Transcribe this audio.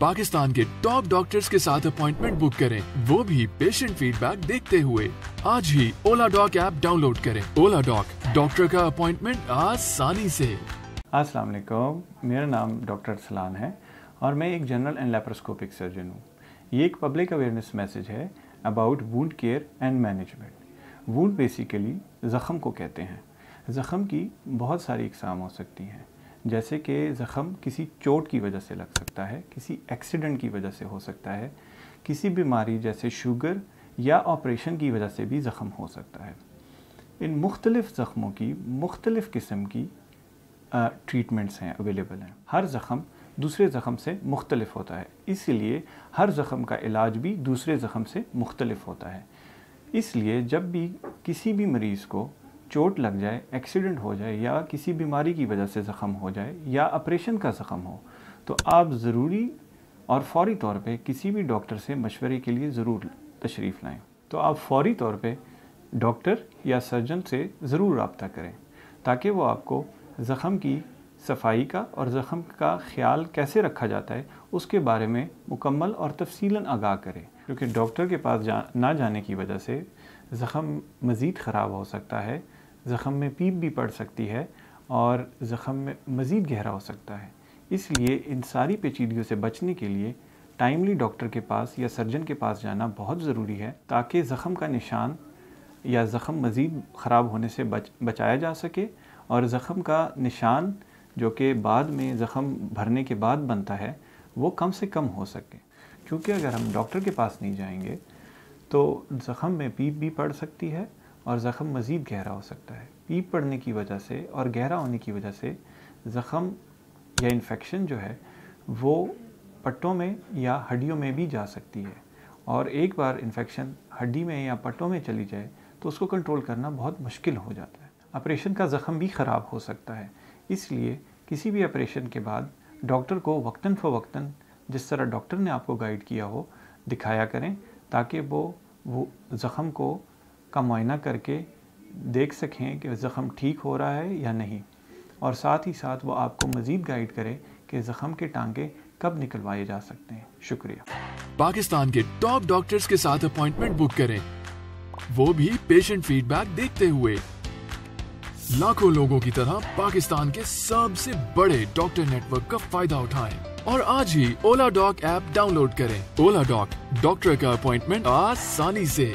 पाकिस्तान के top doctors के साथ अपॉइंटमेंट बुक करें, वो भी पेशेंट फीडबैक देखते हुए। आज ही ओला डॉक ऐप डाउनलोड करें। ओला डॉक, डॉक्टर का अपॉइंटमेंट आसानी से। अस्सलाम वालेकुम, मेरा नाम डॉक्टर अरसलान है और मैं एक जनरल एंड लैप्रोस्कोपिक सर्जन हूँ। ये एक पब्लिक अवेयरनेस मैसेज है about wound care and management. Wound basically ज़ख़म को कहते हैं। ज़ख़म की बहुत सारी इकसाम हो सकती हैं, जैसे कि ज़ख़म किसी चोट की वजह से लग सकता है, किसी एक्सीडेंट की वजह से हो सकता है, किसी बीमारी जैसे शुगर या ऑपरेशन की वजह से भी ज़ख़म हो सकता है। इन मुख्तलिफ़ ज़ख़मों की मुख्तलिफ़ किस्म की ट्रीटमेंट्स हैं, अवेलेबल हैं। हर ज़ख़म दूसरे ज़ख़म से मुख्तलिफ होता है, इसलिए हर ज़ख़म का इलाज भी दूसरे ज़ख़म से मुख्तलिफ होता है। इसलिए जब भी किसी भी मरीज़ को चोट लग जाए, एक्सीडेंट हो जाए या किसी बीमारी की वजह से ज़ख़म हो जाए या ऑपरेशन का ज़ख़म हो, तो आप ज़रूरी और फ़ौरी तौर पे किसी भी डॉक्टर से मशवरे के लिए ज़रूर तशरीफ़ लाएं। तो आप फ़ौरी तौर पे डॉक्टर या सर्जन से ज़रूर रब्ता करें ताकि वो आपको ज़ख़म की सफाई का और ज़ख़म का ख़्याल कैसे रखा जाता है उसके बारे में मुकम्मल और तफसीलन आगाह करें, क्योंकि डॉक्टर के पास ना जाने की वजह से ज़ख़म मज़ीद ख़राब हो सकता है, ज़ख़म में पीप भी पड़ सकती है और ज़ख़म में मज़ीद गहरा हो सकता है। इसलिए इन सारी पेचीदगियों से बचने के लिए टाइमली डॉक्टर के पास या सर्जन के पास जाना बहुत ज़रूरी है, ताकि ज़ख़म का निशान या ज़ख़म मज़ीद ख़राब होने से बचाया जा सके और ज़ख़म का निशान जो कि बाद में ज़ख़म भरने के बाद बनता है वो कम से कम हो सके। क्योंकि अगर हम डॉक्टर के पास नहीं जाएंगे तो ज़ख़म में पीप भी पड़ सकती है और ज़ख़म मज़ीद गहरा हो सकता है। पीप पड़ने की वजह से और गहरा होने की वजह से ज़ख़म या इन्फेक्शन जो है वो पट्टों में या हड्डियों में भी जा सकती है, और एक बार इन्फेक्शन हड्डी में या पट्टों में चली जाए तो उसको कंट्रोल करना बहुत मुश्किल हो जाता है। ऑपरेशन का ज़ख़म भी ख़राब हो सकता है, इसलिए किसी भी ऑपरेशन के बाद डॉक्टर को वक्तन फ़वक्तन जिस तरह डॉक्टर ने आपको गाइड किया हो दिखाया करें, ताकि वो ज़ख़म को का मुआयना करके देख सकें कि ज़ख़म ठीक हो रहा है या नहीं, और साथ ही साथ वो आपको मज़ीद गाइड करें कि ज़ख़म के टांके कब निकलवाए जा सकते हैं। शुक्रिया। पाकिस्तान के टॉप डॉक्टर्स के साथ अपॉइंटमेंट बुक करें, वो भी पेशेंट फीडबैक देखते हुए। लाखों लोगों की तरह पाकिस्तान के सबसे बड़े डॉक्टर नेटवर्क का फायदा उठाएं और आज ही ओला डॉक ऐप डाउनलोड करें। ओला डॉक, डॉक्टर का अपॉइंटमेंट आसानी से।